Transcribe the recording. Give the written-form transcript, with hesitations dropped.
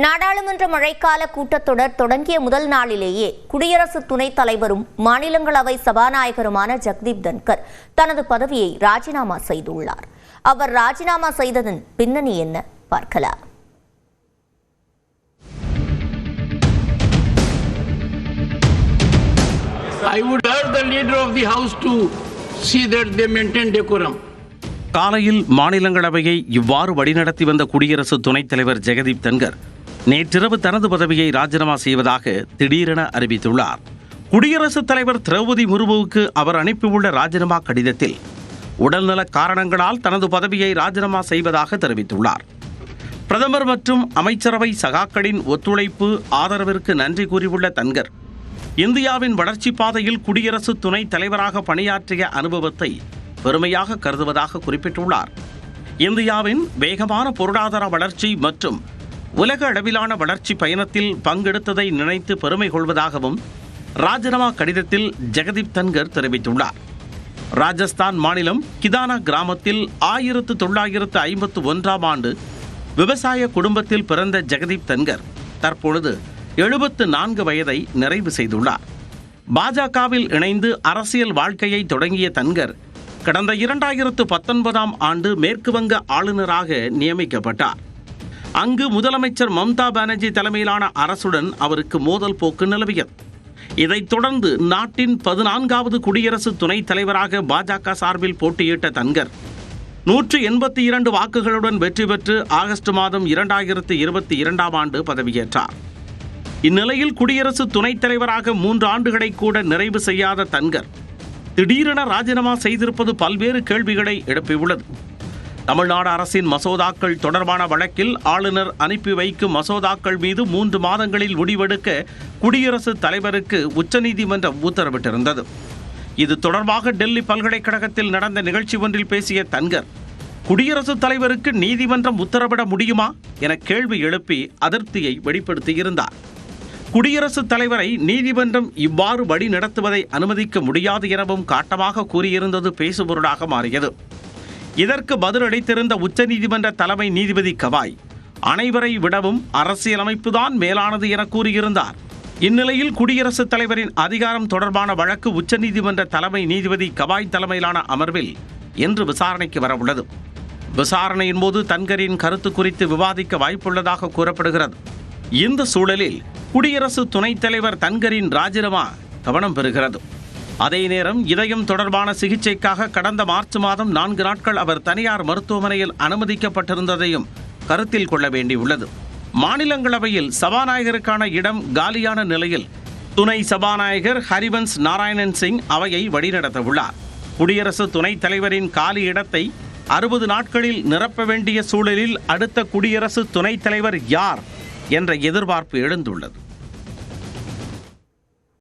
நாடாளுமன்ற மழைக்கால கூட்டத்தொடர் தொடங்கிய முதல் நாளிலேயே குடியரசு துணைத் தலைவரும் மாநிலங்களவை சபாநாயகருமான ஜெகதீப் தன்கர் தனது பதவியை ராஜினாமா செய்துள்ளார். அவர் ராஜினாமா செய்ததன் பின்னணி என்ன பார்க்கலாம். I would urge the leader of the house to see that they maintain decorum. காலையில் மாநிலங்களவையை இவ்வாறு வழிநடத்தி வந்த குடியரசு துணைத் தலைவர் ஜெகதீப் தன்கர் நேற்றிரவு தனது பதவியை ராஜினாமா செய்வதாக திடீரென அறிவித்துள்ளார். குடியரசுத் தலைவர் திரௌபதி முர்முவுக்கு அவர் அனுப்பியுள்ள ராஜினாமா கடிதத்தில் உடல்நல காரணங்களால் தனது பதவியை ராஜினாமா செய்வதாக தெரிவித்துள்ளார். பிரதமர் மற்றும் அமைச்சரவை சகாக்களின் ஒத்துழைப்பு ஆதரவிற்கு நன்றி கூறியுள்ள தன்கர், இந்தியாவின் வளர்ச்சி பாதையில் குடியரசு துணைத் தலைவராக பணியாற்றிய அனுபவத்தை பெருமையாக கருதுவதாக குறிப்பிட்டுள்ளார். இந்தியாவின் வேகமான பொருளாதார வளர்ச்சி மற்றும் உலக அளவிலான வளர்ச்சி பயணத்தில் பங்கெடுத்ததை நினைத்து பெருமை கொள்வதாகவும் ராஜினாமா கடிதத்தில் ஜெகதீப் தன்கர் தெரிவித்துள்ளார். ராஜஸ்தான் மாநிலம் கிதானா கிராமத்தில் 1951ஆம் ஆண்டு விவசாய குடும்பத்தில் பிறந்த ஜெகதீப் தன்கர் தற்பொழுது 74 வயதை நிறைவு செய்துள்ளார். பாஜகவில் இணைந்து அரசியல் வாழ்க்கையை தொடங்கிய தன்கர் கடந்த 2019ஆம் ஆண்டு மேற்கு வங்க ஆளுநராக நியமிக்கப்பட்டார். அங்கு முதலமைச்சர் மம்தா பானர்ஜி தலைமையிலான அரசுடன் அவருக்கு மோதல் போக்கு நிலவியது. இதைத் தொடர்ந்து நாட்டின் 14வது குடியரசு துணைத் தலைவராக பாஜக சார்பில் போட்டியிட்ட தன்கர் 182 வாக்குகளுடன் வெற்றி பெற்று ஆகஸ்ட் மாதம் 2022ஆம் ஆண்டு பதவியேற்றார். இந்நிலையில் குடியரசு துணைத் தலைவராக 3 ஆண்டுகளை கூட நிறைவு செய்யாத தன்கர் திடீரென ராஜினாமா செய்திருப்பது பல்வேறு கேள்விகளை எழுப்பியுள்ளது. தமிழ்நாடு அரசின் மசோதாக்கள் தொடர்பான வழக்கில் ஆளுநர் அனுப்பி வைக்கும் மசோதாக்கள் மீது 3 மாதங்களில் முடிவெடுக்க குடியரசுத் தலைவருக்கு உச்சநீதிமன்றம் உத்தரவிட்டிருந்தது. இது தொடர்பாக டெல்லி பல்கலைக்கழகத்தில் நடந்த நிகழ்ச்சி ஒன்றில் பேசிய தன்கர், குடியரசுத் தலைவருக்கு நீதிமன்றம் உத்தரவிட முடியுமா என கேள்வி எழுப்பி அதிருப்தியை வெளிப்படுத்தியிருந்தார். குடியரசுத் தலைவரை நீதிமன்றம் இவ்வாறு வழி நடத்துவதை அனுமதிக்க முடியாது எனவும் காட்டமாக கூறியிருந்தது பேசுபொருளாக மாறியது. இதற்கு பதிலளித்திருந்த உச்சநீதிமன்ற தலைமை நீதிபதி கவாய், அனைவரை விடவும் அரசியலமைப்புதான் மேலானது என கூறியிருந்தார். இந்நிலையில் குடியரசுத் தலைவரின் அதிகாரம் தொடர்பான வழக்கு உச்சநீதிமன்ற தலைமை நீதிபதி கவாய் தலைமையிலான அமர்வில் இன்று விசாரணைக்கு வரவுள்ளது. விசாரணையின் போது தன்கரின் கருத்து குறித்து விவாதிக்க வாய்ப்புள்ளதாக கூறப்படுகிறது. இந்த சூழலில் குடியரசு துணைத் தலைவர் தன்கரின் ராஜினாமா கவனம் பெறுகிறது. அதே நேரம் இதயம் தொடர்பான சிகிச்சைக்காக கடந்த மார்ச் மாதம் 4 நாட்கள் அவர் தனியார் மருத்துவமனையில் அனுமதிக்கப்பட்டிருந்ததையும் கருத்தில் கொள்ள வேண்டியுள்ளது. மாநிலங்களவையில் சபாநாயகருக்கான இடம் காலியான நிலையில் துணை சபாநாயகர் ஹரிவன்ஸ் நாராயணன் சிங் அவையை வழிநடத்த உள்ளார். குடியரசு துணைத் தலைவரின் காலி இடத்தை 60 நாட்களில் நிரப்ப வேண்டிய சூழலில் அடுத்த குடியரசு துணைத் தலைவர் யார் என்ற எதிர்பார்ப்பு எழுந்துள்ளது.